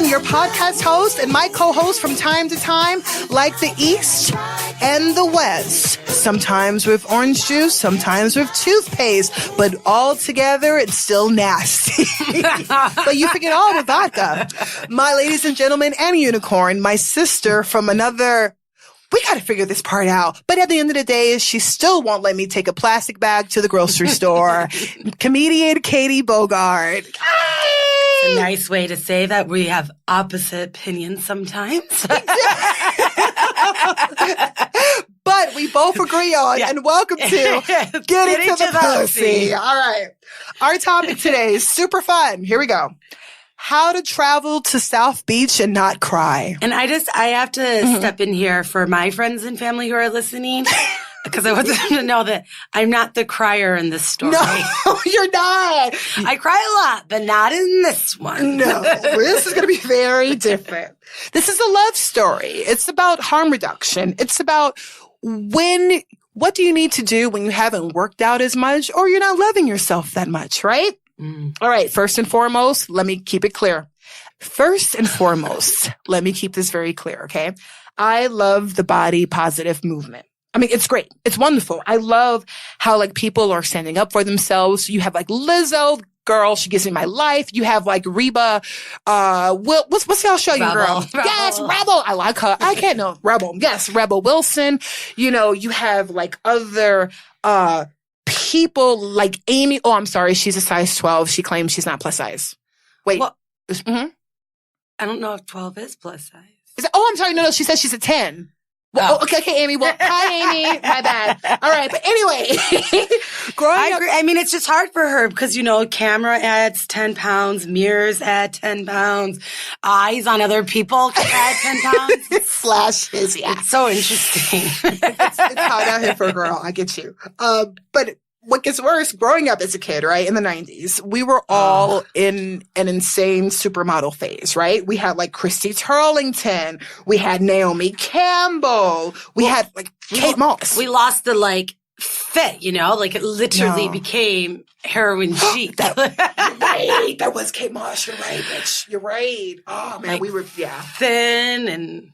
am your podcast host and my co-host from time to time, like the East and the West. Sometimes with orange juice, sometimes with toothpaste, but all together, it's still nasty. But you forget all with vodka. My ladies and gentlemen and unicorn, my sister from another... We got to figure this part out. But at the end of the day, she still won't let me take a plastic bag to the grocery store. Comedian Katie Bogart. It's a nice way to say that we have opposite opinions sometimes. But we both agree on, and welcome to Get Into the Pussy. All right. Our topic today is super fun. Here we go. How to travel to South Beach and not cry. And I have to step in here for my friends and family who are listening because I want them to know that I'm not the crier in this story. No, you're not. I cry a lot, but not in this one. No, this is going to be very different. This is a love story. It's about harm reduction. It's about what do you need to do when you haven't worked out as much or you're not loving yourself that much, right? All right. First and foremost, let me keep it clear. Let me keep this very clear. Okay. I love the body positive movement. I mean, it's great. It's wonderful. I love how like people are standing up for themselves. You have like Lizzo, girl, she gives me my life. You have like Reba, what's the Australian girl? Rebel. Yes, Rebel. I like her. I can't know. Rebel. Yes, Rebel Wilson. You know, you have like other, people like Amy. Oh, I'm sorry. She's a size 12. She claims she's not plus size. Wait. Well, I don't know if 12 is plus size. I'm sorry. No. She says she's a 10. Well, okay, Amy. Well, hi, Amy. My bad. All right. But anyway, I agree. I mean, it's just hard for her because, you know, camera adds 10 pounds, mirrors add 10 pounds, eyes on other people can add 10 pounds. Flashes. Yeah. It's so interesting. It's hard out here for a girl. I get you. But what gets worse, growing up as a kid, right, in the 90s, we were all in an insane supermodel phase, right? We had like Christy Turlington. We had Naomi Campbell. We had like Kate Moss. We lost the like fit, you know? Like it literally became heroin chic. You're right. That was Kate Moss. You're right, bitch. You're right. Oh, man, like, we were, thin and...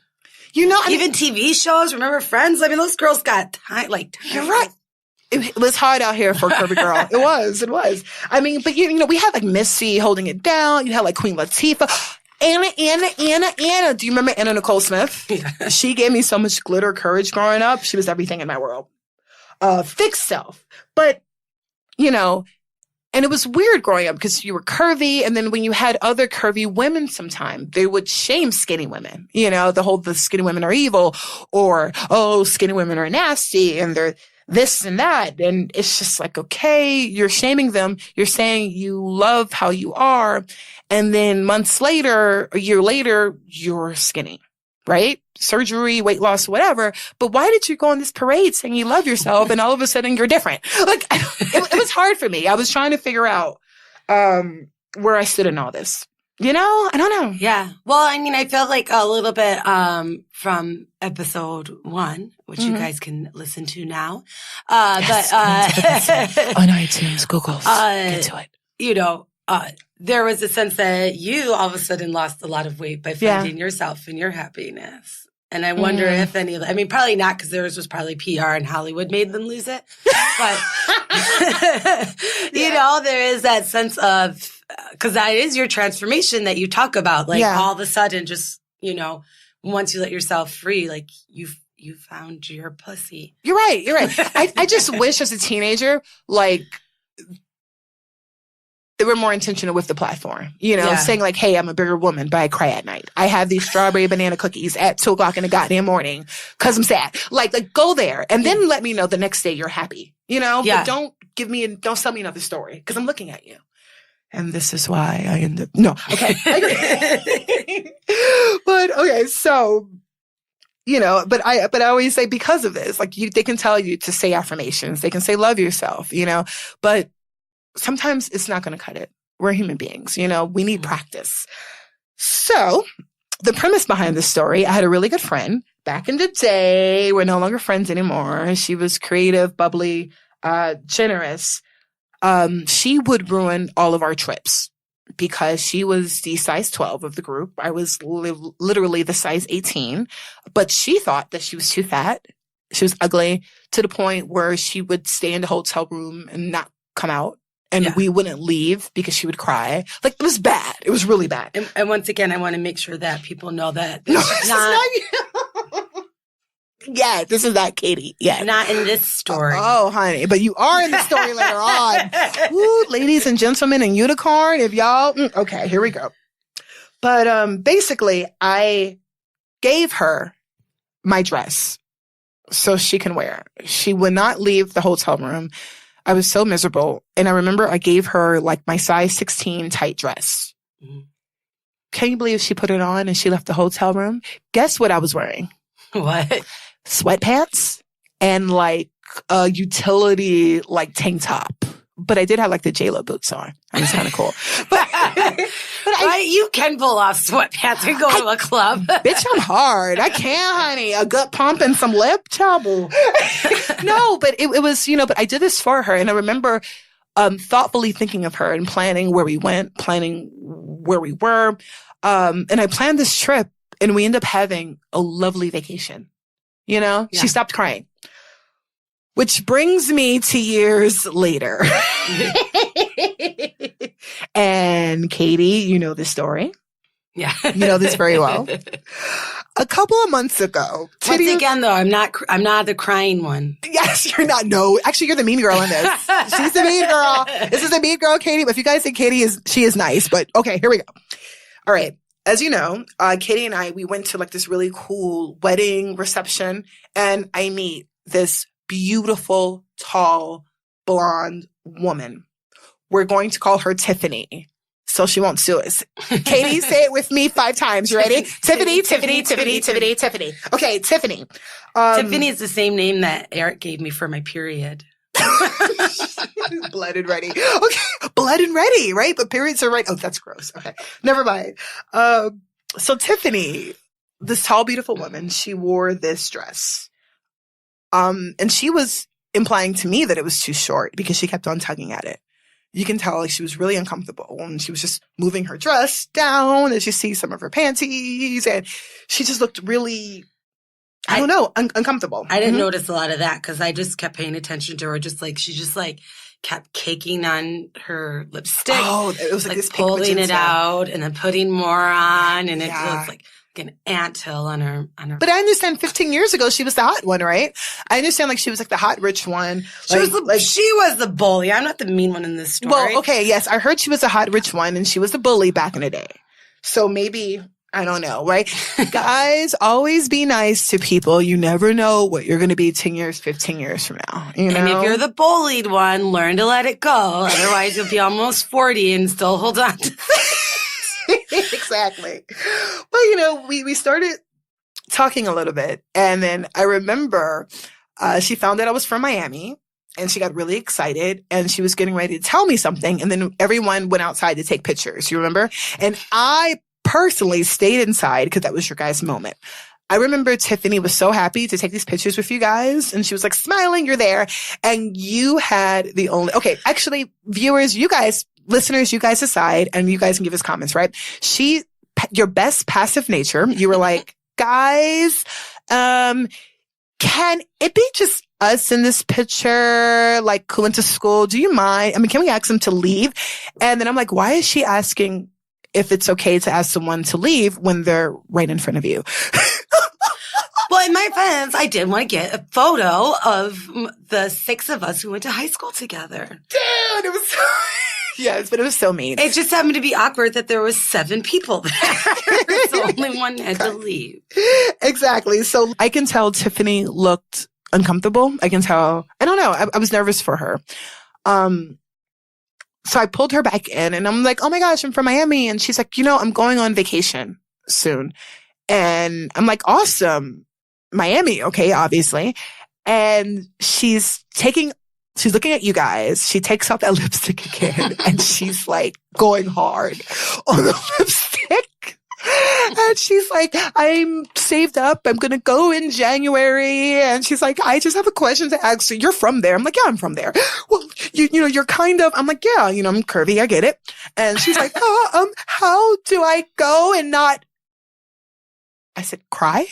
You know, even TV shows, remember Friends? I mean, those girls got tiny. You're right. It was hard out here for a curvy girl. It was. I mean, but you know, we had like Missy holding it down. You had like Queen Latifah. Anna. Do you remember Anna Nicole Smith? Yeah. She gave me so much glitter courage growing up. She was everything in my world. Thick self. But, you know, and it was weird growing up because you were curvy. And then when you had other curvy women sometime, they would shame skinny women. You know, the skinny women are evil or, skinny women are nasty and they're this and that. And it's just like, okay, you're shaming them. You're saying you love how you are. And then months later, a year later, you're skinny, right? Surgery, weight loss, whatever. But why did you go on this parade saying you love yourself and all of a sudden you're different? Like, it was hard for me. I was trying to figure out, where I stood in all this. You know, I don't know. Yeah. Well, I mean, I felt like a little bit from episode 1, which you guys can listen to now. Yes, but on iTunes, Google, get to it. You know, there was a sense that you all of a sudden lost a lot of weight by finding yourself and your happiness. And I wonder if any of I mean, probably not because theirs was probably PR and Hollywood made them lose it. But, you know, there is that sense of, because that is your transformation that you talk about. Like all of a sudden, just, you know, once you let yourself free, like you found your pussy. You're right. I just wish as a teenager, like, they were more intentional with the platform, you know, saying like, hey, I'm a bigger woman, but I cry at night. I have these strawberry banana cookies at 2:00 in the goddamn morning because I'm sad. Like go there and then let me know the next day you're happy, you know, but don't tell me another story because I'm looking at you. And this is why I end up, no, okay. But okay, so, you know, but I always say because of this, like they can tell you to say affirmations. They can say love yourself, you know, but sometimes it's not going to cut it. We're human beings, you know, we need practice. So the premise behind this story, I had a really good friend back in the day. We're no longer friends anymore. She was creative, bubbly, generous. She would ruin all of our trips because she was the size 12 of the group. I was literally the size 18, but she thought that she was too fat. She was ugly to the point where she would stay in the hotel room and not come out. And we wouldn't leave because she would cry. Like, it was bad. It was really bad. And once again, I want to make sure that people know that no, this is not you. Yeah, this is not Katie. Yeah. Not in this story. Oh, honey. But you are in the story later on. Woo, ladies and gentlemen and unicorn, if y'all... okay, here we go. But basically, I gave her my dress so she can wear it. She would not leave the hotel room. I was so miserable. And I remember I gave her like my size 16 tight dress. Mm-hmm. Can you believe she put it on and she left the hotel room? Guess what I was wearing? What? Sweatpants and like a utility like tank top. But I did have like the J-Lo boots on. That was kind of cool. But you can pull off sweatpants and go to a club. Bitch, I'm hard. I can, honey. A gut pump and some lip trouble. No, but it was, but I did this for her. And I remember thoughtfully thinking of her and planning where we went, planning where we were. And I planned this trip and we ended up having a lovely vacation. She stopped crying. Which brings me to years later. And Katie, you know this story. Yeah. You know this very well. A couple of months ago. Once again, though, I'm not the crying one. Yes, you're not. No, actually, you're the mean girl in this. She's the mean girl. This is the mean girl, Katie. But if you guys think she is nice. But okay, here we go. All right. As you know, Katie and we went to like this really cool wedding reception, and I meet this beautiful, tall, blonde woman. We're going to call her Tiffany, so she won't sue us. Katie, say it with me 5 times. You ready? Tiffany, Tiffany, Tiffany, Tiffany, Tiffany. Okay, Tiffany. Tiffany is the same name that Eric gave me for my period. Blood and ready. Okay, blood and ready, right? But periods are right. Oh, that's gross. Okay, never mind. So Tiffany, this tall, beautiful woman, she wore this dress. And she was implying to me that it was too short because she kept on tugging at it. You can tell like she was really uncomfortable and she was just moving her dress down as you see some of her panties and she just looked really, I don't know, uncomfortable. I didn't notice a lot of that because I just kept paying attention to her. She just kept caking on her lipstick. Oh, it was like this pulling it out and then putting more on and it looked like an anthill on her. But I understand 15 years ago, she was the hot one, right? I understand like she was like the hot, rich one. She was the bully. I'm not the mean one in this story. Well, okay, yes. I heard she was the hot, rich one and she was the bully back in the day. So maybe, I don't know, right? Guys, always be nice to people. You never know what you're going to be 10 years, 15 years from now. You know? And if you're the bullied one, learn to let it go. Otherwise, you'll be almost 40 and still hold on to Exactly. But, we started talking a little bit. And then I remember she found out I was from Miami. And she got really excited. And she was getting ready to tell me something. And then everyone went outside to take pictures. You remember? And I personally stayed inside because that was your guys' moment. I remember Tiffany was so happy to take these pictures with you guys. And she was like smiling, you're there. And you had the only, okay, actually, viewers, you guys, listeners, you guys decide and you guys can give us comments, right? Your best passive nature, you were like, guys, can it be just us in this picture, like who went to school? Do you mind? I mean, can we ask them to leave? And then I'm like, why is she asking if it's okay to ask someone to leave when they're right in front of you? Well, in my defense, I did want to get a photo of the 6 of us who went to high school together. Dude, it was so... Yes, but it was so mean. It just happened to be awkward that there was 7 people there. So only one had to leave. Exactly. So I can tell Tiffany looked uncomfortable. I can tell. I don't know. I was nervous for her. So I pulled her back in and I'm like, oh my gosh, I'm from Miami. And she's like, I'm going on vacation soon. And I'm like, awesome. Miami. Okay, obviously. And she's looking at you guys. She takes off that lipstick again and she's like going hard on the lipstick. And she's like, I'm saved up. I'm going to go in January. And she's like, I just have a question to ask you. You're from there. I'm like, yeah, I'm from there. Well, you know, you're kind of, I'm like, yeah, you know, I'm curvy. I get it. And she's like, how do I go and not, I said, cry?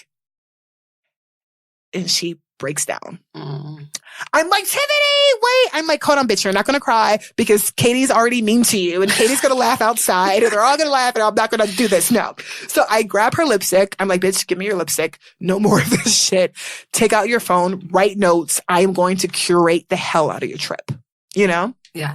And she breaks down. I'm like, Tiffany, wait. I'm like, hold on, bitch. You're not going to cry because Katie's already mean to you and Katie's going to laugh outside and they're all going to laugh and I'm not going to do this. No. So I grab her lipstick. I'm like, bitch, give me your lipstick. No more of this shit. Take out your phone, write notes. I am going to curate the hell out of your trip. You know? Yeah.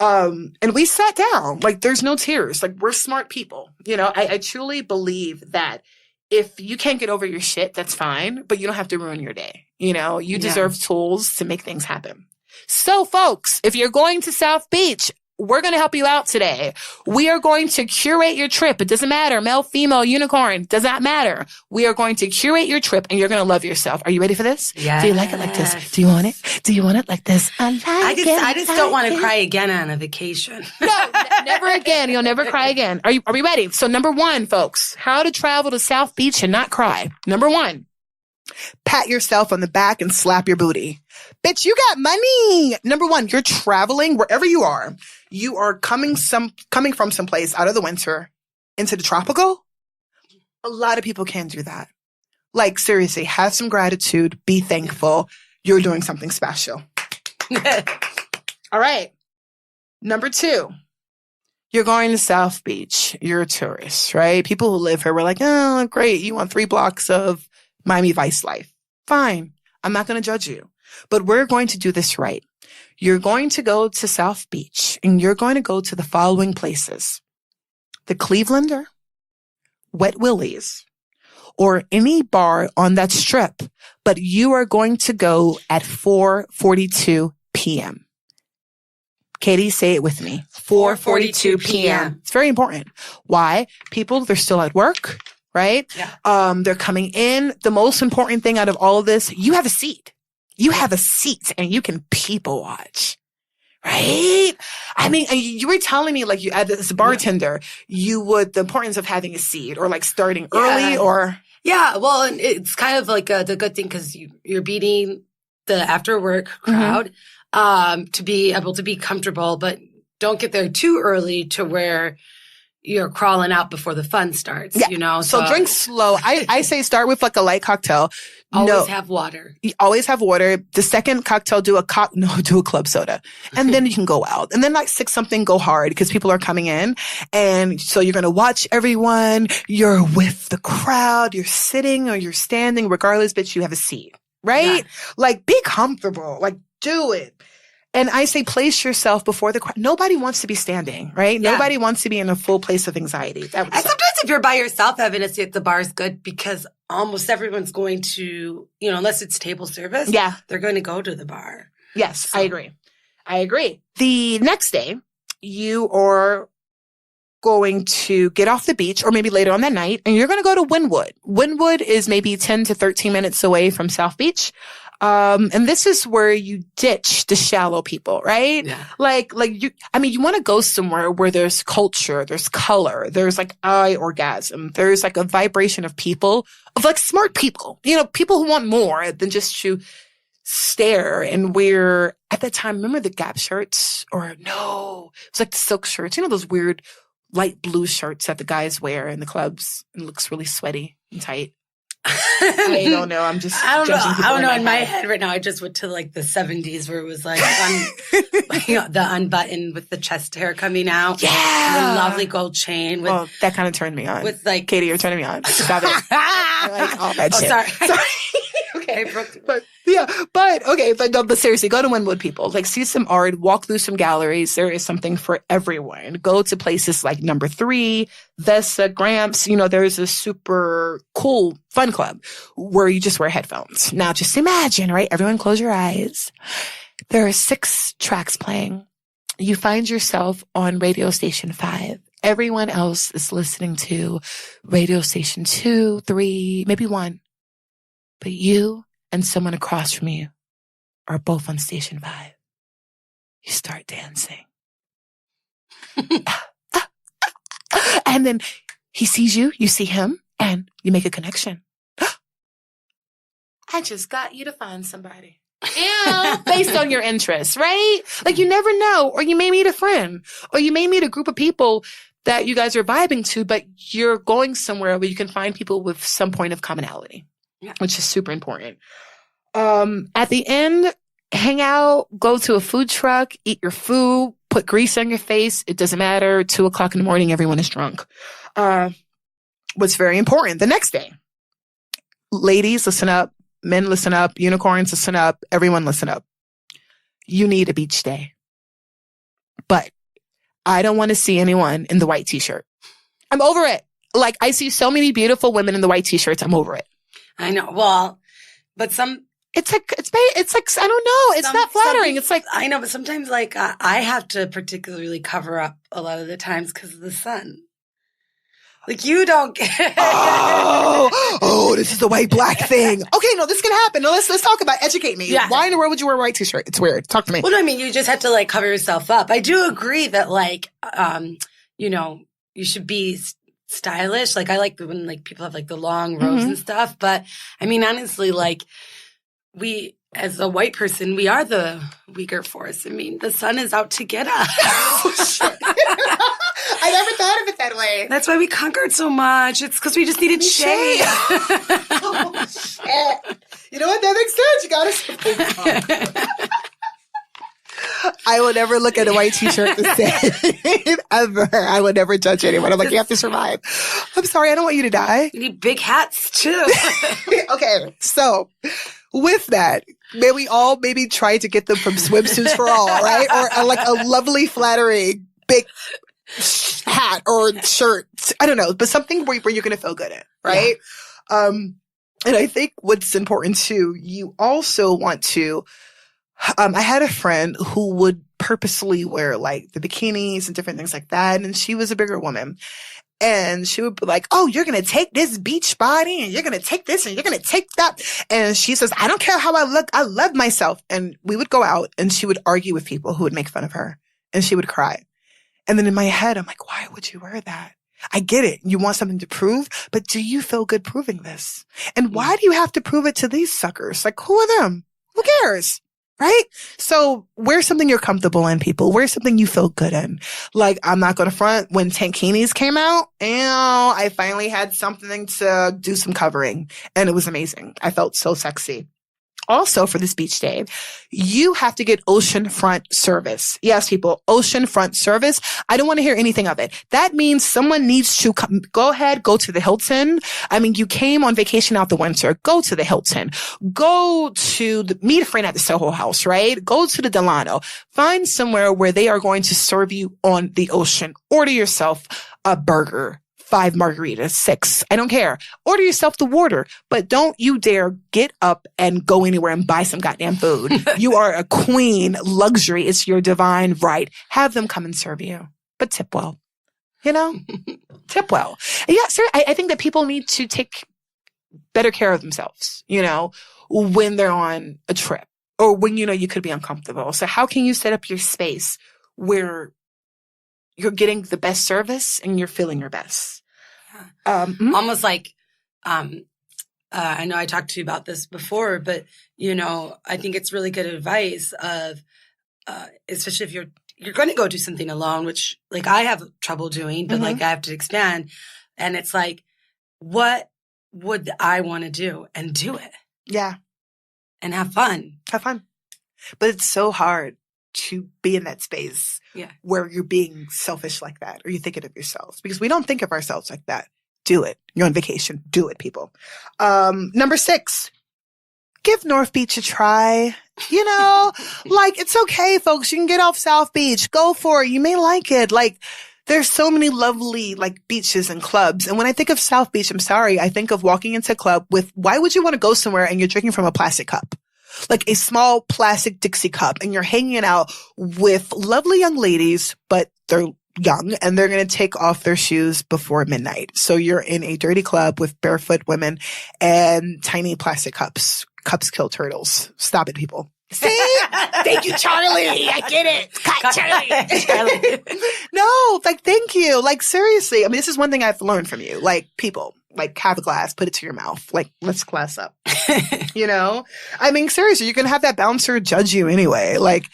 And we sat down. Like, there's no tears. Like, we're smart people. You know, I truly believe that if you can't get over your shit, that's fine, but you don't have to ruin your day. You know, you deserve tools to make things happen. So, folks, if you're going to South Beach, we're going to help you out today. We are going to curate your trip. It doesn't matter. Male, female, unicorn, does not matter. We are going to curate your trip and you're going to love yourself. Are you ready for this? Yes. Do you like it like this? Do you want it? Do you want it like this? I just don't want to cry again on a vacation. No, never again. You'll never cry again. Are we ready? So number 1, folks, how to travel to South Beach and not cry. Number 1, pat yourself on the back and slap your booty. Bitch, you got money. Number 1, you're traveling wherever you are. You are coming from someplace out of the winter into the tropical. A lot of people can't do that. Like, seriously, have some gratitude. Be thankful. You're doing something special. All right. Number 2, you're going to South Beach. You're a tourist, right? People who live here were like, oh, great. You want 3 blocks of Miami Vice life. Fine. I'm not going to judge you. But we're going to do this right. You're going to go to South Beach and you're going to go to the following places: the Clevelander, Wet Willie's, or any bar on that strip. But you are going to go at 4:42 p.m. Katie, say it with me. 4:42 p.m. It's very important. Why? People, they're still at work, right? Yeah. They're coming in. The most important thing out of all of this, you have a seat. You have a seat and you can people watch, right? I mean, you were telling me like you, as a bartender, the importance of having a seat or like starting early or. Yeah. Well, and it's kind of like the good thing because you're beating the after work crowd, to be able to be comfortable, but don't get there too early to where you're crawling out before the fun starts, you know? So drink slow. I say start with like a light cocktail. Always have water. You always have water. The second cocktail, do a club soda. And then you can go out. And then like 6 something, go hard because people are coming in. And so you're going to watch everyone. You're with the crowd. You're sitting or you're standing. Regardless, bitch, you have a seat, right? Yeah. Like be comfortable. Like do it. And I say, place yourself before the crowd. Nobody wants to be standing, right? Yeah. Nobody wants to be in a full place of anxiety. And sometimes if you're by yourself, having a seat at the bar is good because almost everyone's going to, you know, unless it's table service, they're going to go to the bar. Yes, so. I agree. The next day, you are going to get off the beach or maybe later on that night and you're going to go to Wynwood. Wynwood is maybe 10 to 13 minutes away from South Beach. And this is where you ditch the shallow people, right? Yeah. Like you want to go somewhere where there's culture, there's color, there's like eye orgasm, there's like a vibration of people, of like smart people, you know, people who want more than just to stare and wear, at that time, remember the Gap shirts? Or no, it's like the silk shirts, you know, those weird light blue shirts that the guys wear in the clubs and looks really sweaty and tight. I don't know. I'm just. I don't know. In my head right now, I just went to like the 70s where it was like the unbuttoned with the chest hair coming out. Yeah. The lovely gold chain. Well, that kind of turned me on. With like Katie, you're turning me on. Stop it. I like all that shit. Sorry. Okay. But seriously, go to Wynwood, people. Like, see some art, walk through some galleries. There is something for everyone. Go to places like Number 3, Vesa, Gramps. You know, there's a super cool fun club where you just wear headphones. Now, just imagine, right? Everyone close your eyes. There are 6 tracks playing. You find yourself on radio station 5. Everyone else is listening to radio station 2, 3, maybe 1. But you and someone across from you are both on station 5. You start dancing. And then He sees you see him, and you make a connection. I just got you to find somebody. Based on your interests, right? Like you never know. Or you may meet a friend, or you may meet a group of people that you guys are vibing to, but you're going somewhere where you can find people with some point of commonality, which is super important. At the end, hang out, go to a food truck, eat your food, put grease on your face. It doesn't matter. 2:00 in the morning, everyone is drunk. What's very important, the next day, ladies, listen up. Men, listen up. Unicorns, listen up. Everyone, listen up. You need a beach day. But I don't want to see anyone in the white t-shirt. I'm over it. Like, I see so many beautiful women in the white t-shirts. I'm over it. I know. Well, but it's like, I don't know. It's not flattering. It's like, I know, but sometimes like I have to particularly cover up a lot of the times because of the sun. Like you don't get this is the white black thing. Okay, no, this can happen. No, let's talk about it. Educate me. Yeah. Why in the world would you wear a white t-shirt? It's weird. Talk to me. Well, no, I mean, you just have to like cover yourself up. I do agree that like, you should be stylish. Like I like when like people have like the long robes and stuff. But I mean, honestly, like as a white person, we are the weaker force. I mean, the sun is out to get us. Oh, shit. I never thought of it that way. That's why we conquered so much. It's because we just needed shade. Oh, shit. You know what? That makes sense. You got to. I will never look at a white t-shirt the same. Ever. I would never judge anyone. I'm like, you have to survive. I'm sorry. I don't want you to die. You need big hats, too. Okay. So with that, may we all maybe try to get them from Swimsuits for All, right? Or like a lovely, flattering, big hat or shirt. I don't know, but something where you're going to feel good in, right? Yeah. And I think what's important too, you also want to, I had a friend who would purposely wear like the bikinis and different things like that. And she was a bigger woman. And she would be like, oh, you're going to take this beach body and you're going to take this and you're going to take that. And she says, I don't care how I look. I love myself. And we would go out and she would argue with people who would make fun of her and she would cry. And then in my head, I'm like, why would you wear that? I get it. You want something to prove, but do you feel good proving this? And why do you have to prove it to these suckers? Like, who are them? Who cares? Right? So wear something you're comfortable in, people. Wear something you feel good in. Like, I'm not going to front. When tankinis came out, I finally had something to do some covering. And it was amazing. I felt so sexy. Also, for this beach day, you have to get oceanfront service. Yes, people, oceanfront service. I don't want to hear anything of it. That means someone needs to go ahead, go to the Hilton. I mean, you came on vacation out the winter. Go to the Hilton. Go to meet a friend at the Soho House, right? Go to the Delano. Find somewhere where they are going to serve you on the ocean. Order yourself a burger. 5 margaritas, 6. I don't care. Order yourself the water, but don't you dare get up and go anywhere and buy some goddamn food. You are a queen. Luxury. It's your divine right. Have them come and serve you, but tip well. You know, tip well. Yeah, sir. I think that people need to take better care of themselves, you know, when they're on a trip or when, you know, you could be uncomfortable. So how can you set up your space where you're getting the best service and you're feeling your best? Almost like, I know I talked to you about this before, but, you know, I think it's really good advice of, especially if you're going to go do something alone, which like I have trouble doing, but like I have to expand. And it's like, what would I want to do and do it? Yeah. And have fun. Have fun. But it's so hard to be in that space where you're being selfish like that or you're thinking of yourselves because we don't think of ourselves like that. Do it. You're on vacation. Do it, people. Number 6, give North Beach a try. You know, like it's okay, folks. You can get off South Beach. Go for it. You may like it. Like there's so many lovely like beaches and clubs. And when I think of South Beach, I'm sorry, I think of walking into a club with, why would you want to go somewhere and you're drinking from a plastic cup? Like a small plastic Dixie cup and you're hanging out with lovely young ladies, but they're young and they're going to take off their shoes before midnight. So you're in a dirty club with barefoot women and tiny plastic cups. Cups kill turtles. Stop it, people. See? Thank you, Charlie. I get it. Cut, Charlie. No, like, thank you. Like, seriously. I mean, this is one thing I've learned from you. Like, people, like, have a glass, put it to your mouth. Like, let's class up. You know? I mean, seriously, you're going to have that bouncer judge you anyway. Like,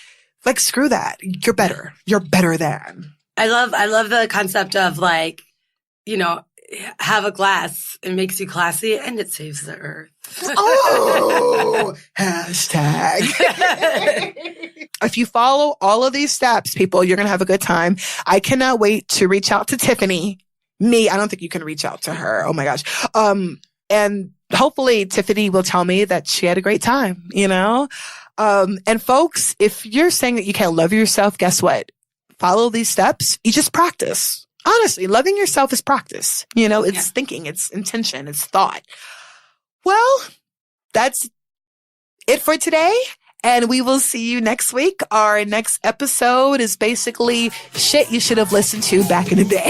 screw that. You're better. You're better than. I love the concept of, like, you know, have a glass. It makes you classy and it saves the earth. Oh, hashtag. If you follow all of these steps, people, you're going to have a good time. I cannot wait to reach out to Tiffany. I don't think you can reach out to her. Oh my gosh. And hopefully Tiffany will tell me that she had a great time, you know? And folks, if you're saying that you can't love yourself, guess what? Follow these steps. You just practice. Honestly, loving yourself is practice. You know, it's thinking, it's intention, it's thought. Well, that's it for today. And we will see you next week. Our next episode is basically shit you should have listened to back in the day.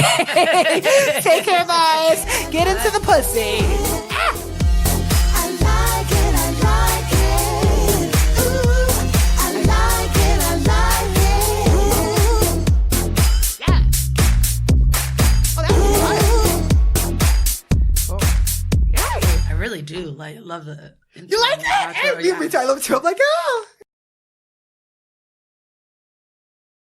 Take care, guys. Get into the pussy. Ah! I really do. Like, love it. You like that? I love it too. I'm like, oh.